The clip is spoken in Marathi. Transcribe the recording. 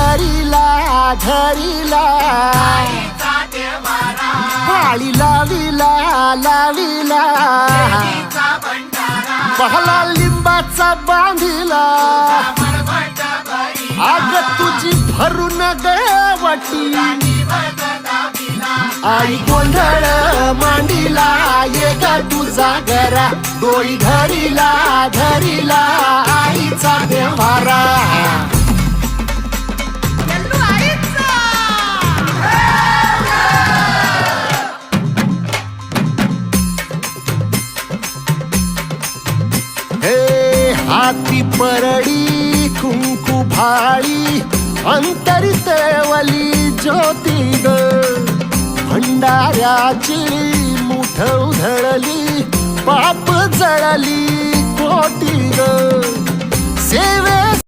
धरिला धरिला पाळी लाविला लाविला पहला लिंबाचा बांधिला आग तुझी भरून गवटी आई गोंधळ मांडीला ये ग तुझा घरा डोई धरिला धरिला आईचा देवारा हे हाती परडी कुंकू भाळी अंतरी तेवली ज्योती ग भंडाऱ्याची मुठ उधळली पाप जळली कोटी ग